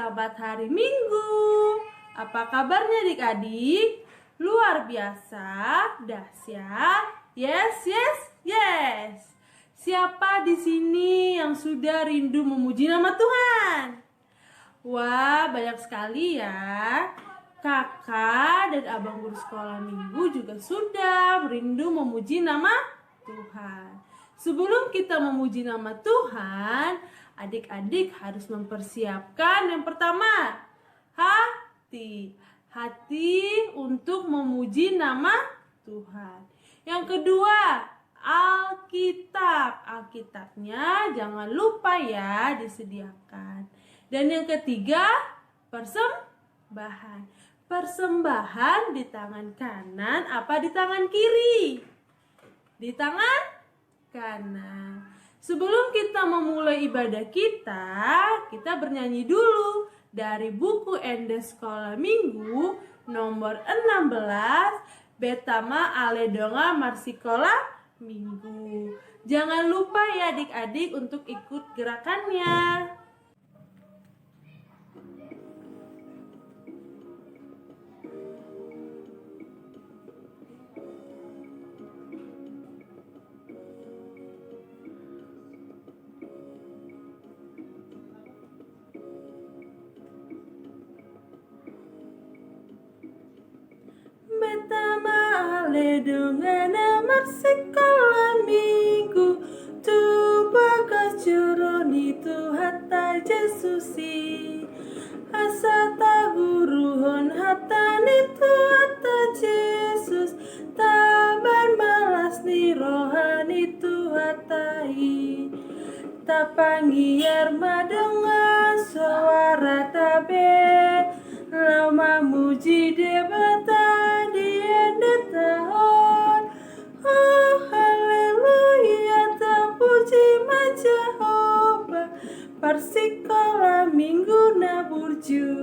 Selamat hari Minggu. Apa kabarnya adik-adik? Luar biasa, dahsyat. Yes, yes, yes. Siapa di sini yang sudah rindu memuji nama Tuhan? Wah, banyak sekali ya. Kakak dan abang guru sekolah minggu juga sudah rindu memuji nama Tuhan. Sebelum kita memuji nama Tuhan, adik-adik harus mempersiapkan yang pertama, hati. Hati untuk memuji nama Tuhan. Yang kedua, Alkitab. Alkitabnya jangan lupa ya disediakan. Dan yang ketiga, persembahan. Persembahan di tangan kanan apa di tangan kiri? Di tangan kanan. Sebelum kita memulai ibadah kita bernyanyi dulu dari buku Endes Sekolah Minggu nomor 16, Betama Aledonga Marsikola Minggu. Jangan lupa ya adik-adik untuk ikut gerakannya. Betama aledonga marsikola minggu tu bagas joroni tu hatta Jesusi asa taguruhon hatta nitu hatta Jesus taban malas ni rohani tu hatai tapangiar madonga suara tabe lama muji debata tahun. Oh haleluya, terpuji Jehovah, Persikola Minggu Naburju.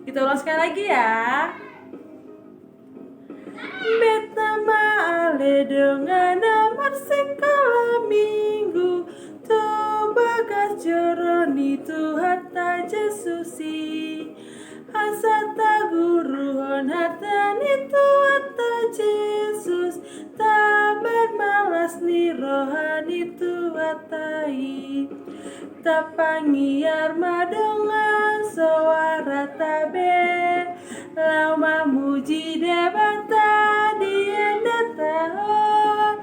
Kita ulang sekali lagi ya. Betama aledonga Persikola Minggu tu bagas joroni tu hatta Jesusi asata guruhon hatta nitu hatta Jesus tabar malas ni rohani tu hatai tapangiar madonga suara tabe lama muji debata dienda tahun.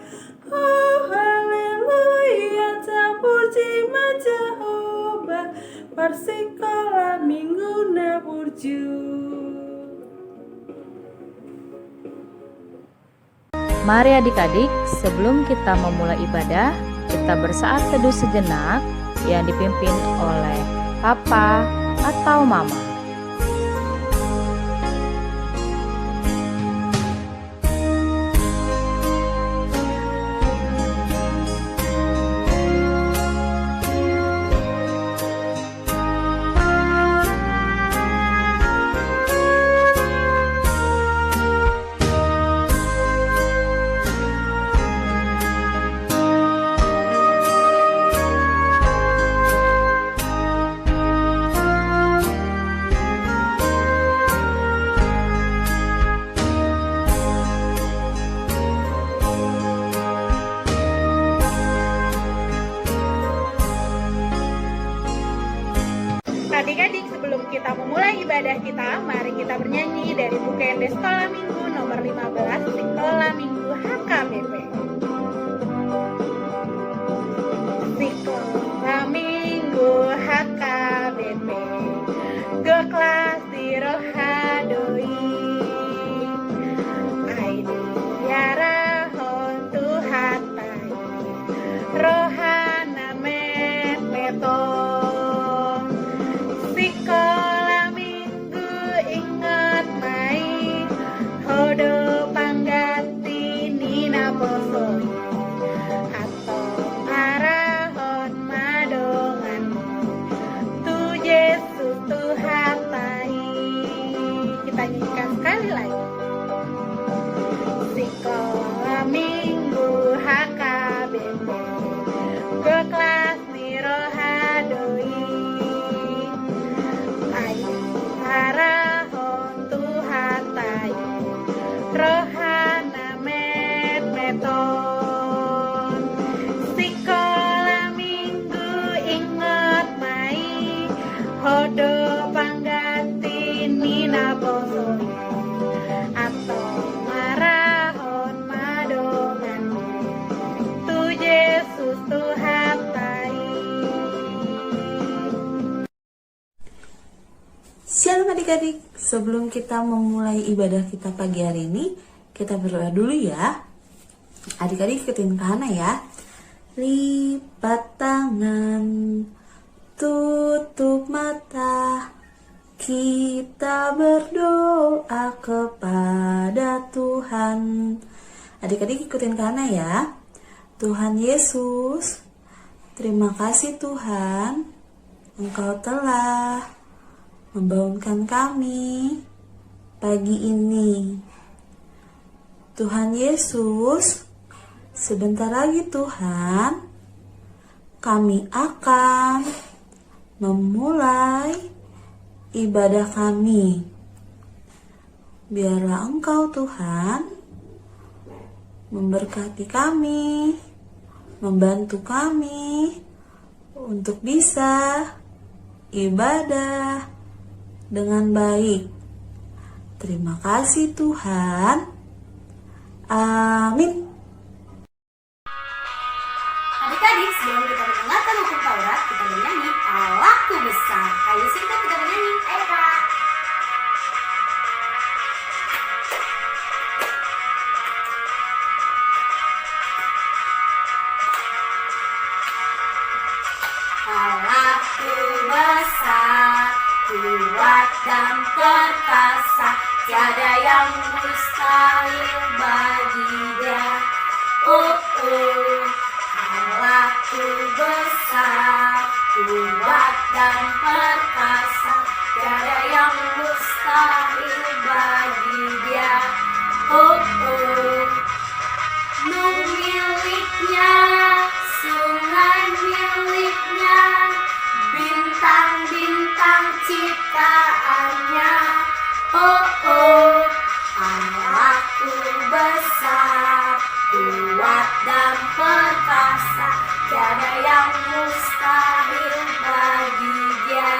Oh haleluya, terpuji Jehovah, Persikola Minggu Naburju. Mari adik-adik, sebelum kita memulai ibadah, kita bersaat teduh sejenak yang dipimpin oleh Papa atau Mama. Adik-adik, sebelum kita memulai ibadah kita, mari kita bernyanyi dari buku Endes Sekolah Minggu nomor 15, Sekolah Minggu HKBP. Sekolah Minggu HKBP, go kelas di Rohadoi, Aidi Yarahon Tuhatai, Rohana Meto. Sekolah minggu ingat mai hodo panggati nina posoi atau arahon madongan tu Yesus tu hatai. Kita nyanyikan sekali lagi. Sekolah minggu HKBP, go kelas ni rohadoi, Shalom adik-adik, sebelum kita memulai ibadah kita pagi hari ini, kita berdoa dulu ya. Adik-adik ikutin ke Hana ya. Lipat tangan, tutup mata, kita berdoa kepada Tuhan. Adik-adik ikutin ke Hana ya. Tuhan Yesus, terima kasih Tuhan, Engkau telah membangunkan kami pagi ini. Tuhan Yesus, sebentar lagi Tuhan, kami akan memulai ibadah kami. Biarlah Engkau Tuhan memberkati kami, membantu kami untuk bisa ibadah dengan baik. Terima kasih Tuhan. Amin. Adik-adik, sebelum kita mendengarkan hukum Taurat, kita bernyanyi Allahku besar. Ayo singkat kita bernyanyi. Ayo Kak. Allahku besar, kuat dan perkasa, tiada yang mustahil bagi Dia. Allahku besar, kuat dan perkasa, tiada yang mustahil bagi Dia. Miliknya, sungai miliknya, bintang-bintang ciptaannya. Allahku besar, kuat dan perkasa, tiada yang mustahil bagi Dia.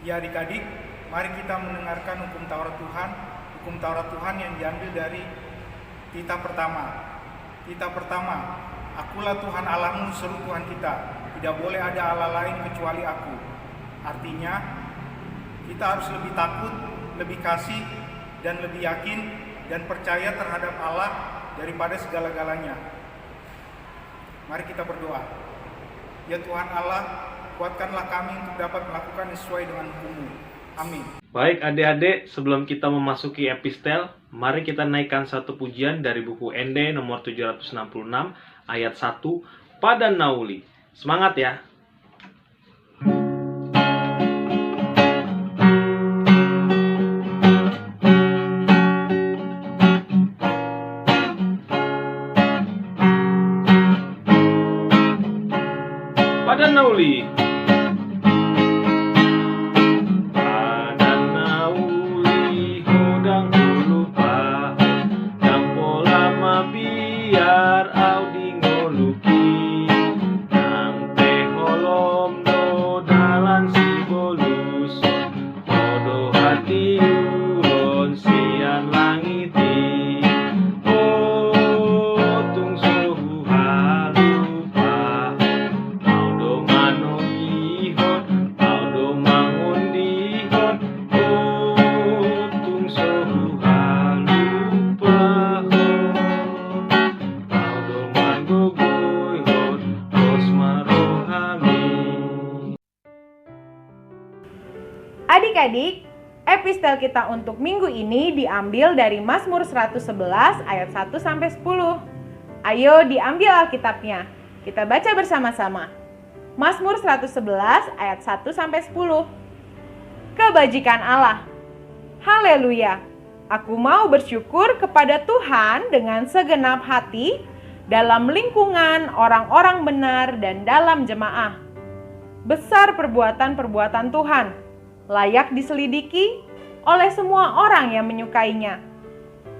Ya adik-adik, mari kita mendengarkan hukum Taurat Tuhan. Hukum Taurat Tuhan yang diambil dari Kitab Pertama. Kitab Pertama, Akulah Tuhan Allahmu, seru Tuhan kita. Tidak boleh ada Allah lain kecuali Aku. Artinya, kita harus lebih takut, lebih kasih, dan lebih yakin dan percaya terhadap Allah daripada segala-galanya. Mari kita berdoa. Ya Tuhan Allah, kuatkanlah kami untuk dapat melakukan sesuai dengan hukum-Mu. Amin. Baik adik-adik, sebelum kita memasuki epistel, mari kita naikkan satu pujian dari buku ND nomor 766 ayat 1, Pada Nauli. Semangat ya! Pada Nauli. Adik-adik, epistel kita untuk minggu ini diambil dari Mazmur 111 ayat 1-10. Ayo diambil Alkitabnya. Kita baca bersama-sama. Mazmur 111 ayat 1-10. Kebajikan Allah. Haleluya. Aku mau bersyukur kepada Tuhan dengan segenap hati dalam lingkungan orang-orang benar dan dalam jemaah. Besar perbuatan-perbuatan Tuhan, layak diselidiki oleh semua orang yang menyukainya.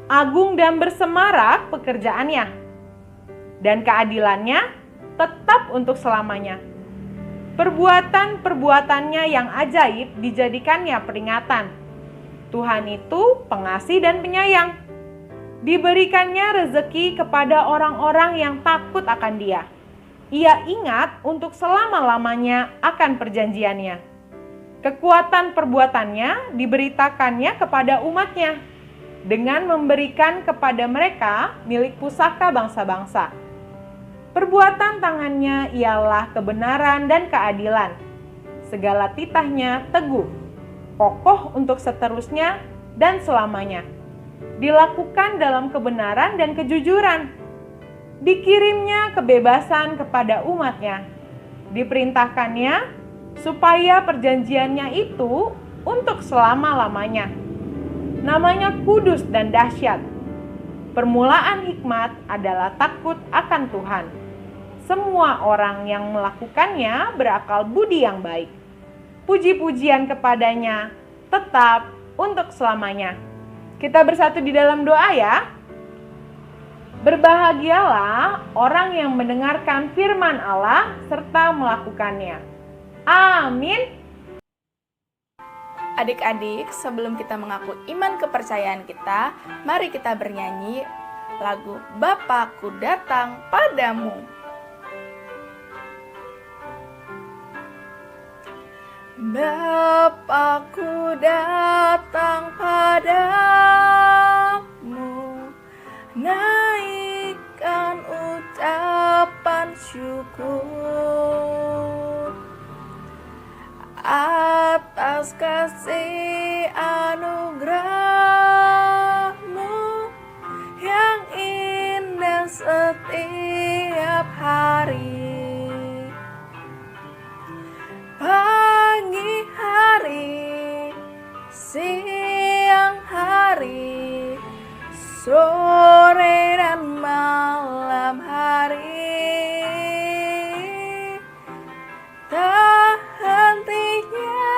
Agung dan bersemarak pekerjaannya, dan keadilannya tetap untuk selamanya. Perbuatan-perbuatannya yang ajaib dijadikannya peringatan. Tuhan itu pengasih dan penyayang. Diberikannya rezeki kepada orang-orang yang takut akan Dia. Ia ingat untuk selama-lamanya akan perjanjiannya. Kekuatan perbuatannya diberitakannya kepada umatnya dengan memberikan kepada mereka milik pusaka bangsa-bangsa. Perbuatan tangannya ialah kebenaran dan keadilan. Segala titahnya teguh, kokoh untuk seterusnya dan selamanya. Dilakukan dalam kebenaran dan kejujuran. Dikirimnya kebebasan kepada umatnya. Diperintahkannya supaya perjanjiannya itu untuk selama-lamanya. Namanya kudus dan dahsyat. Permulaan hikmat adalah takut akan Tuhan. Semua orang yang melakukannya berakal budi yang baik. Puji-pujian kepadanya tetap untuk selamanya. Kita bersatu di dalam doa ya. Berbahagialah orang yang mendengarkan firman Allah serta melakukannya. Amin. Adik-adik, sebelum kita mengaku iman kepercayaan kita, mari kita bernyanyi lagu Bapakku Datang Padamu. Bapakku datang padamu, naikkan ucapan syukur atas kasih anugerah-Mu yang indah setiap hari. Pagi hari, siang hari, sore dan malam hari, tak hentinya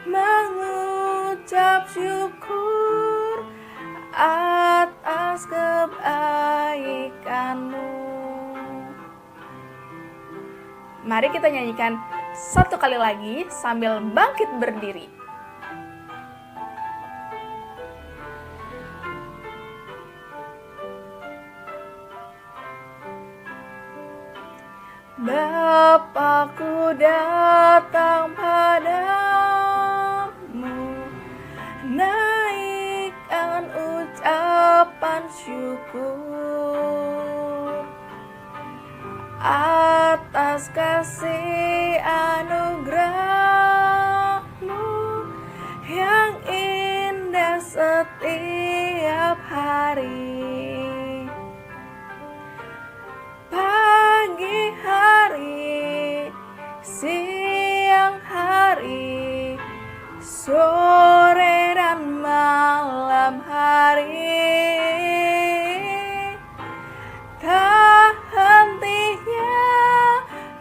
mengucap syukur atas kebaikan-Mu. Mari kita nyanyikan satu kali lagi sambil bangkit berdiri. Bapakku datang padamu, naikkan ucapan syukur atas kasih anugerah-Mu yang indah setiap hari. Pagi hari, siang hari, sore dan malam hari, tak hentinya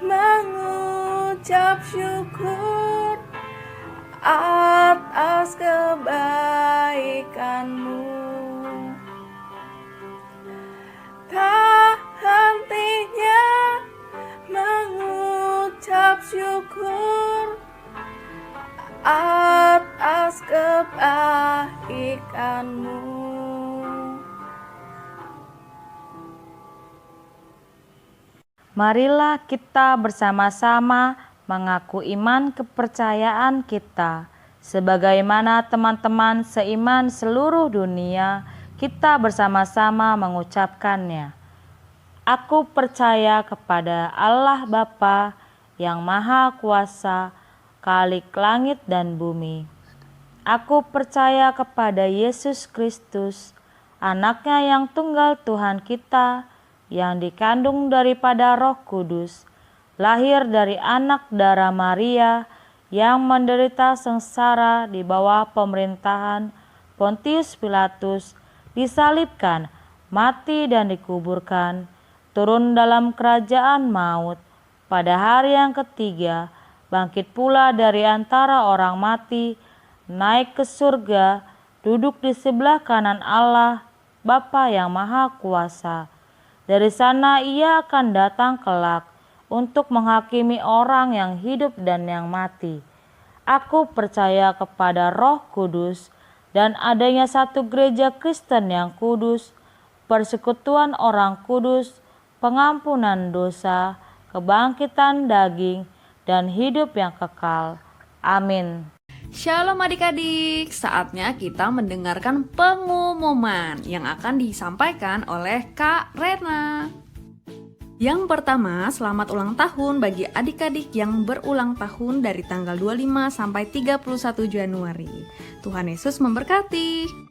mengucap syukur atas kebaikan-Mu. Tak hentinya mengucap syukur atas kebaikan-Mu. Marilah kita bersama-sama mengaku iman kepercayaan kita. Sebagaimana teman-teman seiman seluruh dunia, kita bersama-sama mengucapkannya. Aku percaya kepada Allah Bapa yang Maha Kuasa, Khalik langit dan bumi. Aku percaya kepada Yesus Kristus, Anaknya yang tunggal Tuhan kita, yang dikandung daripada Roh Kudus, lahir dari anak darah Maria, yang menderita sengsara di bawah pemerintahan Pontius Pilatus, disalibkan, mati dan dikuburkan, turun dalam kerajaan maut, pada hari yang ketiga, bangkit pula dari antara orang mati, naik ke surga, duduk di sebelah kanan Allah, Bapa yang Maha Kuasa. Dari sana Ia akan datang kelak untuk menghakimi orang yang hidup dan yang mati. Aku percaya kepada Roh Kudus dan adanya satu gereja Kristen yang kudus, persekutuan orang kudus, pengampunan dosa, kebangkitan daging, dan hidup yang kekal. Amin. Shalom adik-adik, saatnya kita mendengarkan pengumuman yang akan disampaikan oleh Kak Rena. Yang pertama, selamat ulang tahun bagi adik-adik yang berulang tahun dari tanggal 25 sampai 31 Januari. Tuhan Yesus memberkati.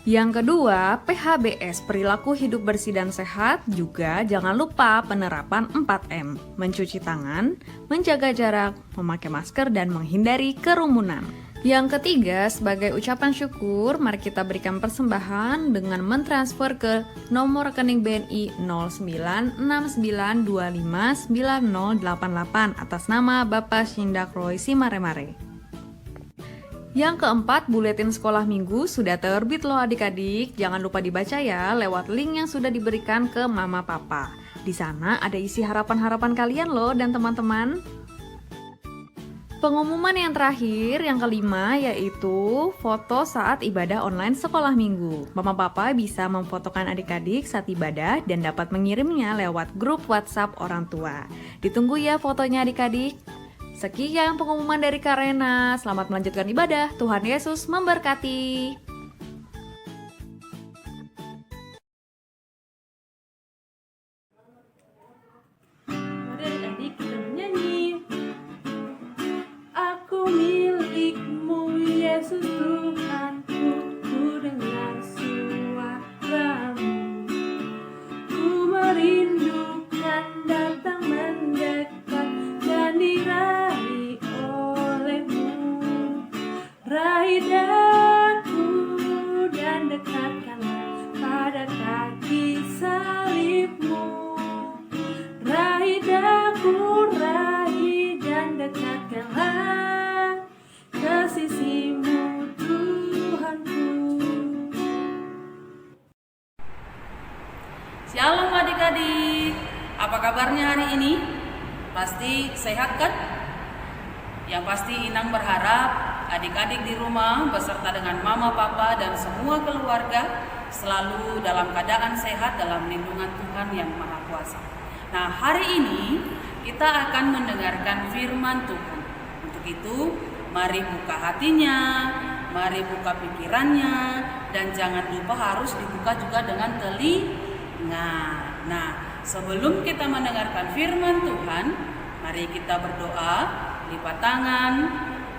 Yang kedua, PHBS, perilaku hidup bersih dan sehat, juga jangan lupa penerapan 4M, mencuci tangan, menjaga jarak, memakai masker, dan menghindari kerumunan. Yang ketiga, sebagai ucapan syukur, mari kita berikan persembahan dengan mentransfer ke nomor rekening BNI 0969259088 atas nama Bapak Shindak Roy Simaremare. Yang keempat, buletin sekolah minggu sudah terbit loh adik-adik. Jangan lupa dibaca ya lewat link yang sudah diberikan ke Mama Papa. Di sana ada isi harapan-harapan kalian loh dan teman-teman. Pengumuman yang terakhir, yang kelima, yaitu foto saat ibadah online sekolah minggu. Mama Papa bisa memfotokan adik-adik saat ibadah dan dapat mengirimnya lewat grup WhatsApp orang tua. Ditunggu ya fotonya adik-adik. Sekian pengumuman dari Kak Rena. Selamat melanjutkan ibadah. Tuhan Yesus memberkati. Mari adik-adik kita bernyanyi. Aku milikmu Yesus Tuhanku, ku dengar suaramu. Ku merindukan datang mendekat dan diraih olehmu. Raih daku dan dekatkanlah pada kaki salibmu. Raih daku, raih dan dekatkanlah ke sisimu Tuhanku. Shalom adik-adik, apa kabarnya hari ini? Pasti sehat kan? Yang pasti Inang berharap adik-adik di rumah beserta dengan mama, papa, dan semua keluarga selalu dalam keadaan sehat dalam lindungan Tuhan yang Maha Kuasa. Nah, hari ini kita akan mendengarkan firman Tuhan. Untuk itu, mari buka hatinya, mari buka pikirannya, dan jangan lupa harus dibuka juga dengan telinga. Nah, sebelum kita mendengarkan firman Tuhan, mari kita berdoa, lipat tangan,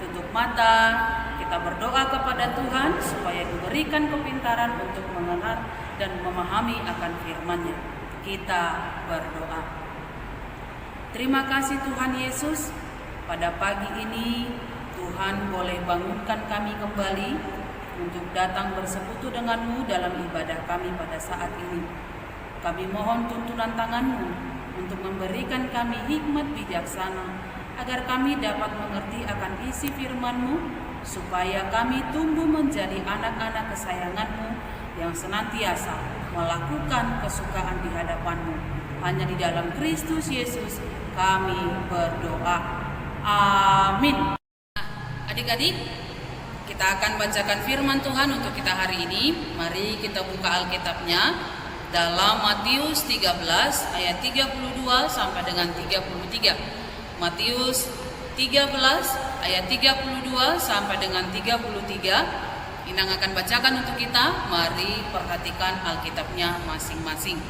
tutup mata, kita berdoa kepada Tuhan supaya diberikan kepintaran untuk mendengar dan memahami akan firman-Nya. Kita berdoa. Terima kasih Tuhan Yesus, pada pagi ini Tuhan boleh bangunkan kami kembali untuk datang bersekutu denganmu dalam ibadah kami pada saat ini. Kami mohon tuntunan tangan-Mu untuk memberikan kami hikmat bijaksana, agar kami dapat mengerti akan isi firman-Mu, supaya kami tumbuh menjadi anak-anak kesayangan-Mu yang senantiasa melakukan kesukaan di hadapan-Mu. Hanya di dalam Kristus Yesus kami berdoa. Amin. Adik-adik, kita akan bacakan firman Tuhan untuk kita hari ini. Mari kita buka Alkitabnya dalam Matius 13 ayat 32 sampai dengan 33. Matius 13 ayat 32 sampai dengan 33. Inang akan bacakan untuk kita. Mari perhatikan Alkitabnya masing-masing.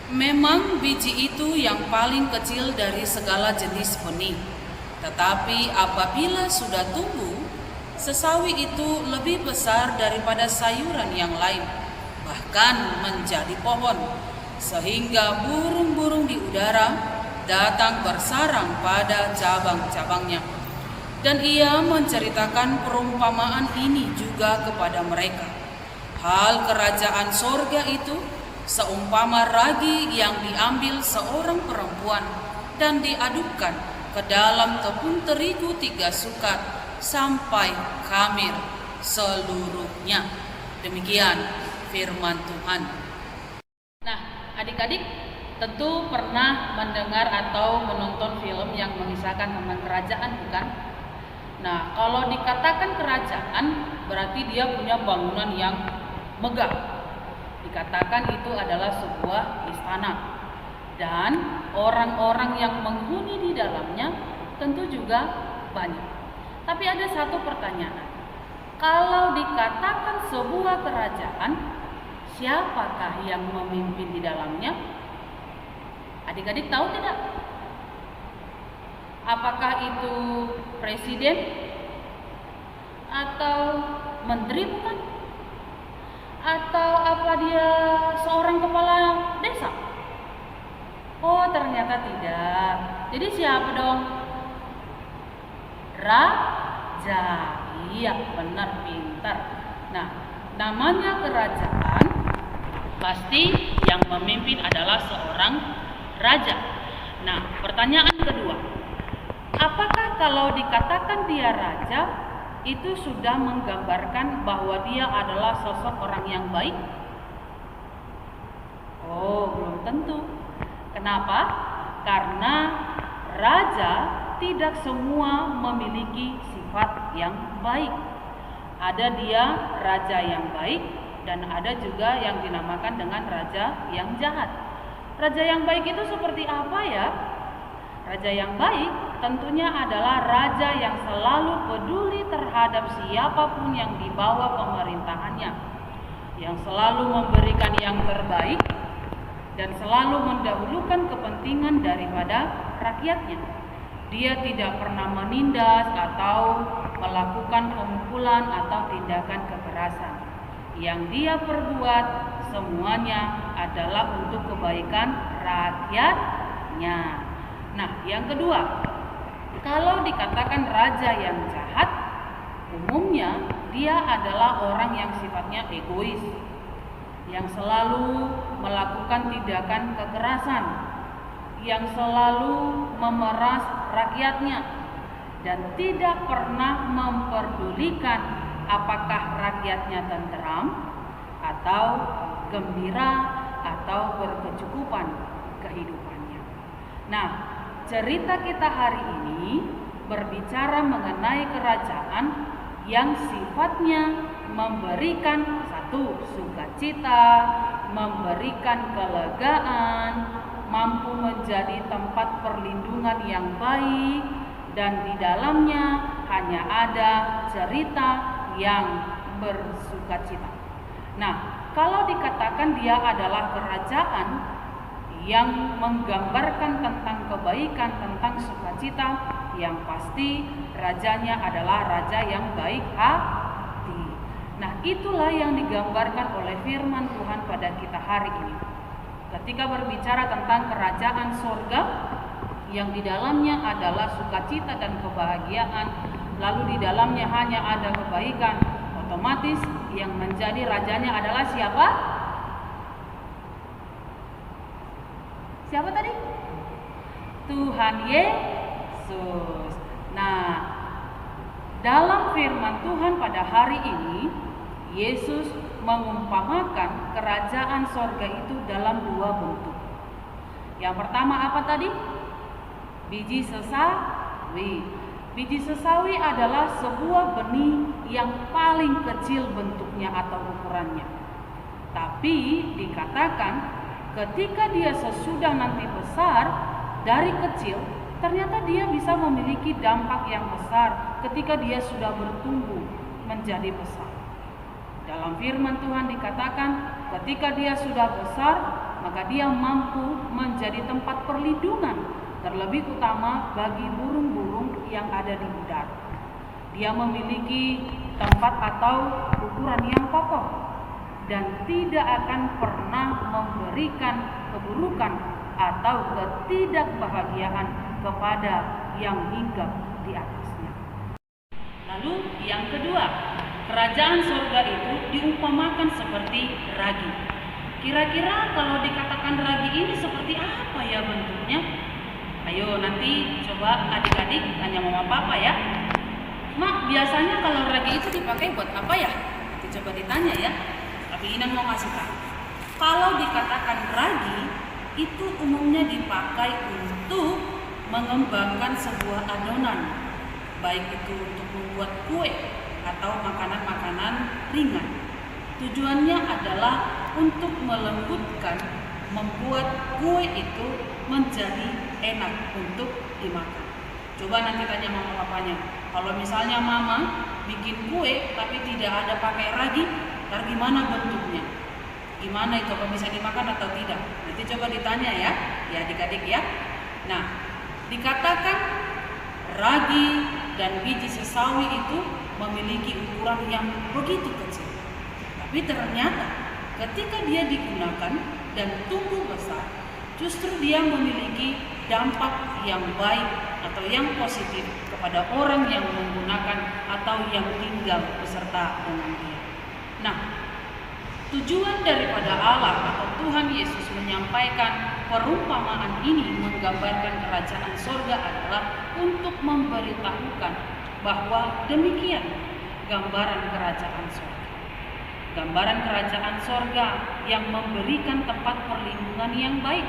Memang biji itu yang paling kecil dari segala jenis benih. Tetapi apabila sudah tumbuh, sesawi itu lebih besar daripada sayuran yang lain, bahkan menjadi pohon, sehingga burung-burung di udara datang bersarang pada cabang-cabangnya. Dan ia menceritakan perumpamaan ini juga kepada mereka. Hal kerajaan sorga itu seumpama ragi yang diambil seorang perempuan dan diadukkan ke dalam tepung terigu 3 sukat sampai khamir seluruhnya. Demikian firman Tuhan. Nah, adik-adik tentu pernah mendengar atau menonton film yang mengisahkan tentang kerajaan, bukan? Nah, kalau dikatakan kerajaan berarti dia punya bangunan yang megah. Dikatakan itu adalah sebuah istana. dan orang-orang yang menghuni di dalamnya tentu juga banyak. Tapi ada satu pertanyaan. Kalau dikatakan sebuah kerajaan, siapakah yang memimpin di dalamnya? Adik-adik tahu tidak? Apakah itu presiden atau menteri bukan? Atau apa dia seorang kepala desa? Oh, ternyata tidak. Jadi siapa dong? Raja. Iya, benar, pintar. Nah, namanya kerajaan, pasti yang memimpin adalah seorang raja. Nah, pertanyaan kedua. Apakah kalau dikatakan dia raja, itu sudah menggambarkan bahwa dia adalah sosok orang yang baik? Oh, belum tentu. Kenapa? Karena raja tidak semua memiliki sifat yang baik. Ada dia raja yang baik dan ada juga yang dinamakan dengan raja yang jahat. Raja yang baik itu seperti apa ya? Raja yang baik tentunya adalah raja yang selalu peduli terhadap siapapun yang di bawah pemerintahannya, yang selalu memberikan yang terbaik dan selalu mendahulukan kepentingan daripada rakyatnya. Dia tidak pernah menindas atau melakukan pemukulan atau tindakan kekerasan. Yang dia perbuat semuanya adalah untuk kebaikan rakyatnya. Nah, yang kedua, kalau dikatakan raja yang jahat, umumnya dia adalah orang yang sifatnya egois, yang selalu melakukan tindakan kekerasan, yang selalu memeras rakyatnya, dan tidak pernah memperdulikan apakah rakyatnya tenteram atau gembira atau berkecukupan kehidupannya. Nah, cerita kita hari ini berbicara mengenai kerajaan yang sifatnya memberikan satu sukacita, memberikan kelegaan, mampu menjadi tempat perlindungan yang baik, dan di dalamnya hanya ada cerita yang bersukacita. Nah, kalau dikatakan dia adalah kerajaan yang menggambarkan tentang kebaikan, tentang sukacita, yang pasti rajanya adalah raja yang baik hati. Nah, itulah yang digambarkan oleh firman Tuhan pada kita hari ini. Ketika berbicara tentang kerajaan surga yang di dalamnya adalah sukacita dan kebahagiaan, lalu di dalamnya hanya ada kebaikan, otomatis yang menjadi rajanya adalah siapa? Siapa tadi? Tuhan Yesus. Nah, dalam firman Tuhan pada hari ini, Yesus mengumpamakan kerajaan sorga itu dalam dua bentuk. Yang pertama apa tadi? Biji sesawi. Biji sesawi adalah sebuah benih yang paling kecil bentuknya atau ukurannya. Tapi dikatakan ketika dia sesudah nanti besar, dari kecil, ternyata dia bisa memiliki dampak yang besar ketika dia sudah bertumbuh menjadi besar. Dalam firman Tuhan dikatakan, ketika dia sudah besar, maka dia mampu menjadi tempat perlindungan, terlebih utama bagi burung-burung yang ada di udara. Dia memiliki tempat atau ukuran yang kokoh dan tidak akan pernah memberikan keburukan atau ketidakbahagiaan kepada yang hinggap di atasnya. Lalu yang kedua, kerajaan surga itu diumpamakan seperti ragi. Kira-kira kalau dikatakan ragi ini seperti apa ya bentuknya? Ayo nanti coba adik-adik tanya mama papa ya. Mak, biasanya kalau ragi itu dipakai buat apa ya? Nanti coba ditanya ya. Tapi Inan mau kasih tahu. Kalau dikatakan ragi, itu umumnya dipakai untuk mengembangkan sebuah adonan, baik itu untuk membuat kue atau makanan-makanan ringan. Tujuannya adalah untuk melembutkan, membuat kue itu menjadi enak untuk dimakan. Coba nanti tanya mama papanya, kalau misalnya mama bikin kue tapi tidak ada pakai ragi, ntar gimana bentuknya? Gimana itu, apa bisa dimakan atau tidak? Nanti coba ditanya ya adik-adik ya. Nah, dikatakan ragi dan biji sesawi itu memiliki ukuran yang begitu kecil. Tapi ternyata ketika dia digunakan dan tumbuh besar, justru dia memiliki dampak yang baik atau yang positif kepada orang yang menggunakan atau yang tinggal beserta dengan dia. Nah, tujuan daripada Allah atau Tuhan Yesus menyampaikan perumpamaan ini menggambarkan kerajaan sorga adalah untuk memberitahukan bahwa demikian gambaran kerajaan sorga. Gambaran kerajaan sorga yang memberikan tempat perlindungan yang baik,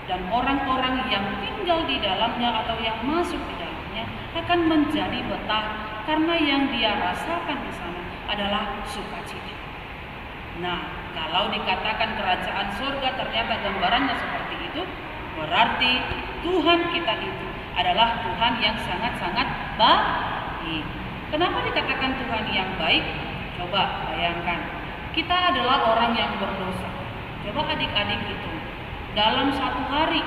dan orang-orang yang tinggal di dalamnya atau yang masuk di dalamnya akan menjadi betah karena yang dia rasakan di sana adalah sukacita. Nah, kalau dikatakan kerajaan surga ternyata gambarannya seperti itu, berarti Tuhan kita itu adalah Tuhan yang sangat-sangat baik. Kenapa dikatakan Tuhan yang baik? Coba bayangkan, kita adalah orang yang berdosa. Coba adik-adik hitung, dalam satu hari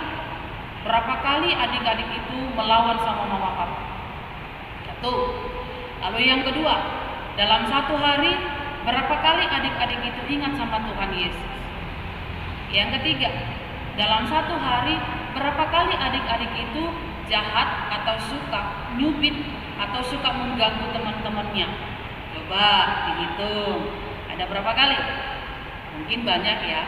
berapa kali adik-adik itu melawan sama mama papa? Satu. Lalu yang kedua, dalam satu hari berapa kali adik-adik itu ingat sama Tuhan Yesus? Yang ketiga, dalam satu hari berapa kali adik-adik itu jahat atau suka nyubit atau suka mengganggu teman-temannya? Coba dihitung, ada berapa kali? Mungkin banyak ya.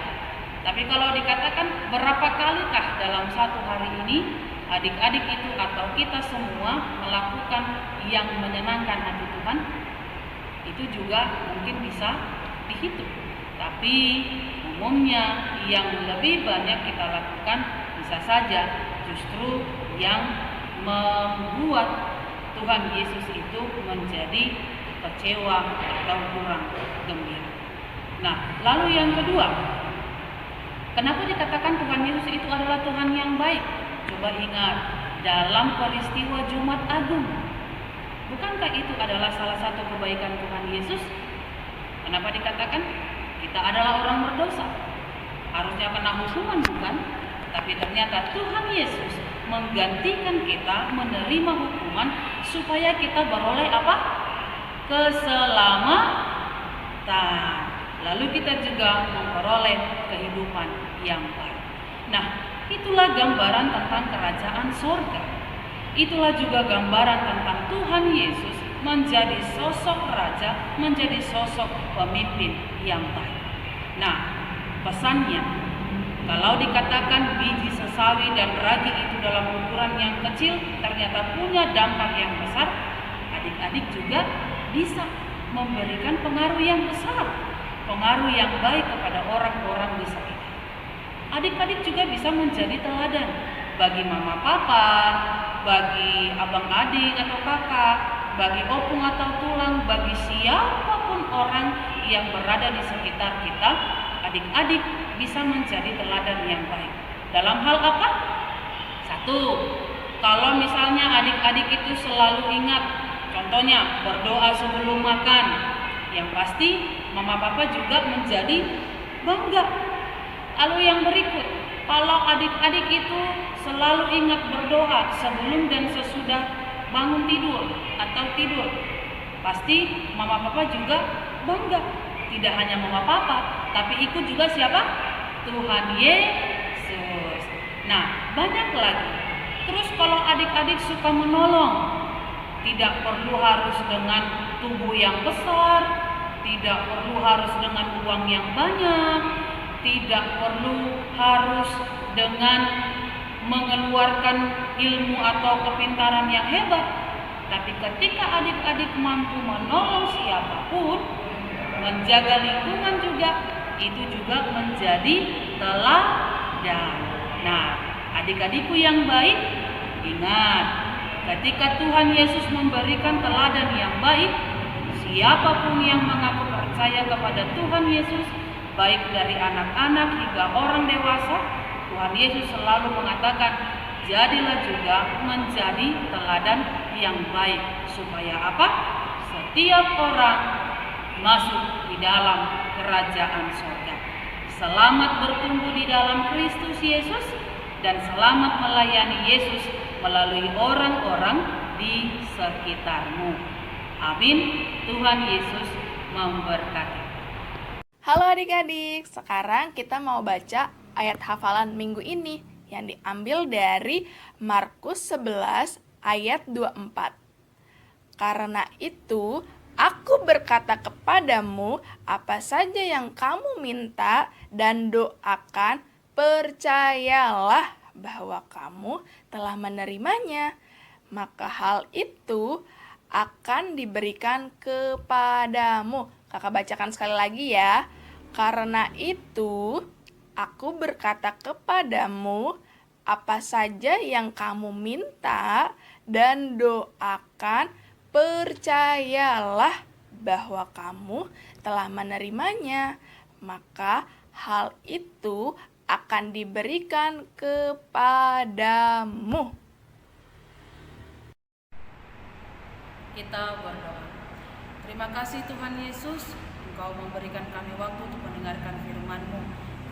Tapi kalau dikatakan berapa kalikah dalam satu hari ini adik-adik itu atau kita semua melakukan yang menyenangkan hati Tuhan, itu juga mungkin bisa dihitung. Tapi umumnya yang lebih banyak kita lakukan bisa saja justru yang membuat Tuhan Yesus itu menjadi kecewa atau kurang gembira. Nah, lalu yang kedua, kenapa dikatakan Tuhan Yesus itu adalah Tuhan yang baik? Coba ingat, dalam peristiwa Jumat Agung, bukankah itu adalah salah satu kebaikan Tuhan Yesus? Kenapa dikatakan kita adalah orang berdosa, harusnya kena hukuman bukan? Tapi ternyata Tuhan Yesus menggantikan kita menerima hukuman supaya kita beroleh apa? Keselamatan. Lalu kita juga memperoleh kehidupan yang baik. Nah, itulah gambaran tentang kerajaan surga. Itulah juga gambaran tentang Tuhan Yesus menjadi sosok raja, menjadi sosok pemimpin yang baik. Nah, pesannya, kalau dikatakan biji sesawi dan ragi itu dalam ukuran yang kecil ternyata punya dampak yang besar, adik-adik juga bisa memberikan pengaruh yang besar, pengaruh yang baik kepada orang-orang di sekitar. Adik-adik juga bisa menjadi teladan bagi mama papa, bagi abang adik atau kakak, bagi opung atau tulang, bagi siapapun orang yang berada di sekitar kita. Adik-adik bisa menjadi teladan yang baik. Dalam hal apa? Satu, kalau misalnya adik-adik itu selalu ingat, contohnya berdoa sebelum makan, yang pasti mama papa juga menjadi bangga. Lalu yang berikut, kalau adik-adik itu selalu ingat berdoa sebelum dan sesudah bangun tidur atau tidur, pasti mama papa juga bangga. Tidak hanya mama papa, tapi ikut juga siapa? Tuhan Yesus. Nah, banyak lagi. Terus kalau adik-adik suka menolong, tidak perlu harus dengan tubuh yang besar, tidak perlu harus dengan uang yang banyak, tidak perlu harus dengan mengeluarkan ilmu atau kepintaran yang hebat. Tapi ketika adik-adik mampu menolong siapapun, menjaga lingkungan juga, itu juga menjadi teladan. Nah, adik-adikku yang baik, ingat, ketika Tuhan Yesus memberikan teladan yang baik, siapapun yang mengaku percaya kepada Tuhan Yesus, baik dari anak-anak hingga orang dewasa, Tuhan Yesus selalu mengatakan, jadilah juga menjadi teladan yang baik. Supaya apa? Setiap orang masuk di dalam kerajaan surga. Selamat bertumbuh di dalam Kristus Yesus dan selamat melayani Yesus melalui orang-orang di sekitarmu. Amin. Tuhan Yesus memberkati. Halo adik-adik, sekarang kita mau baca ayat hafalan minggu ini yang diambil dari Markus 11 ayat 24. Karena itu, aku berkata kepadamu, apa saja yang kamu minta dan doakan, percayalah bahwa kamu telah menerimanya, maka hal itu akan diberikan kepadamu. Kakak bacakan sekali lagi ya. Karena itu, aku berkata kepadamu, apa saja yang kamu minta dan doakan, percayalah bahwa kamu telah menerimanya, maka hal itu akan diberikan kepadamu. Kita berdoa. Terima kasih Tuhan Yesus, Engkau memberikan kami waktu untuk mendengarkan firman-Mu.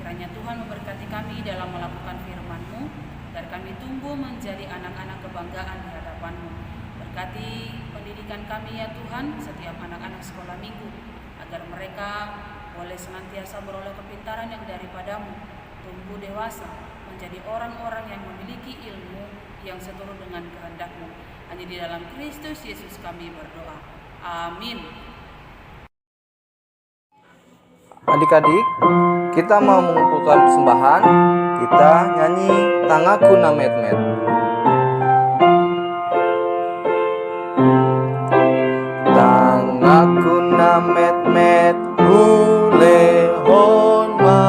Kiranya Tuhan memberkati kami dalam melakukan firman-Mu, agar kami tumbuh menjadi anak-anak kebanggaan di hadapan-Mu. Berkati pendidikan kami ya Tuhan, setiap anak-anak sekolah minggu, agar mereka boleh senantiasa beroleh kepintaran yang daripadamu, tumbuh dewasa, menjadi orang-orang yang memiliki ilmu yang seturut dengan kehendak-Mu. Hanya di dalam Kristus Yesus kami berdoa. Amin. Adik-adik, kita mau mengumpulkan persembahan. Kita nyanyi Tangaku na met-met. Tangaku na met-met hulehon ma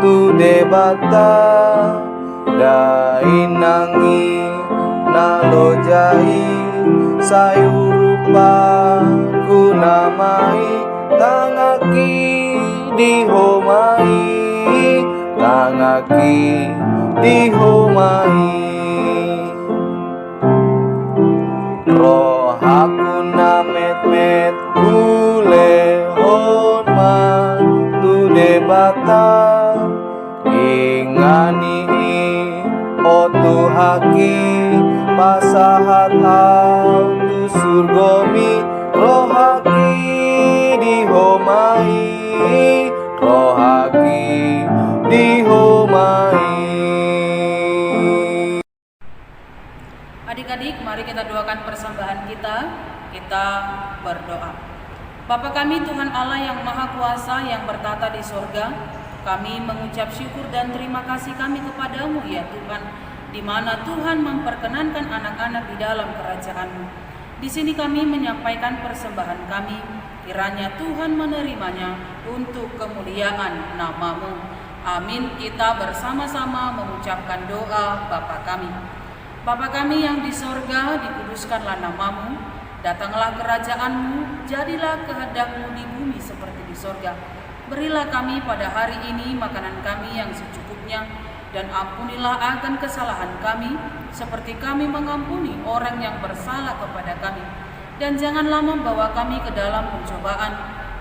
tu debata dainangi nalojai sayurupa kunamai tangaki dihomai tangaki dihomai rohaku na met-met hulehon ma tu debata ingani otu haki pasahat tu surgomi rohaki dihomai rohaki dihomai. Adik-adik, mari kita doakan persembahan kita. Kita berdoa. Bapa kami Tuhan Allah yang Maha Kuasa yang bertata di sorga, kami mengucap syukur dan terima kasih kami kepadamu ya Tuhan, di mana Tuhan memperkenankan anak-anak di dalam kerajaan-Mu. Di sini kami menyampaikan persembahan kami, kiranya Tuhan menerimanya untuk kemuliaan nama-Mu. Amin. Kita bersama-sama mengucapkan doa Bapa kami. Bapa kami yang di sorga, dikuduskanlah nama-Mu, datanglah kerajaan-Mu, jadilah kehendak-Mu di bumi seperti di sorga. Berilah kami pada hari ini makanan kami yang secukupnya, dan ampunilah akan kesalahan kami, seperti kami mengampuni orang yang bersalah kepada kami. Dan janganlah membawa kami ke dalam pencobaan,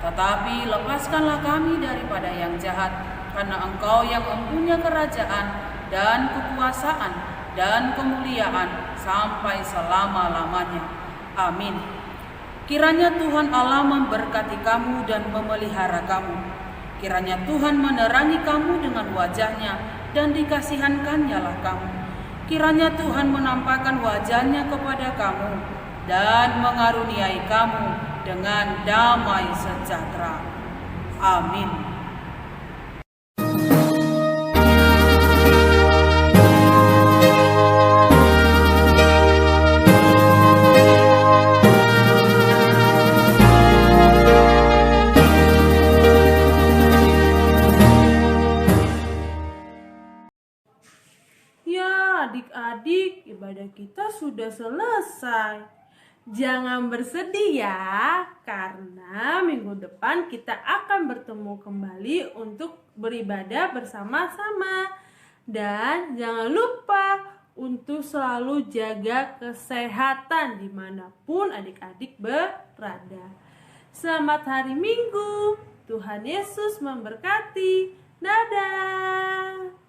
tetapi lepaskanlah kami daripada yang jahat, karena Engkau yang mempunyai kerajaan dan kekuasaan dan kemuliaan sampai selama-lamanya. Amin. Kiranya Tuhan Allah memberkati kamu dan memelihara kamu. Kiranya Tuhan menerangi kamu dengan wajah-Nya dan dikasihankan-Nya lah kamu. Kiranya Tuhan menampakkan wajah-Nya kepada kamu dan mengaruniai kamu dengan damai sejahtera. Amin. Ya, adik-adik, ibadah kita sudah selesai. Jangan bersedih ya, karena minggu depan kita akan bertemu kembali untuk beribadah bersama-sama. Dan jangan lupa untuk selalu jaga kesehatan dimanapun adik-adik berada. Selamat hari Minggu, Tuhan Yesus memberkati. Dadah!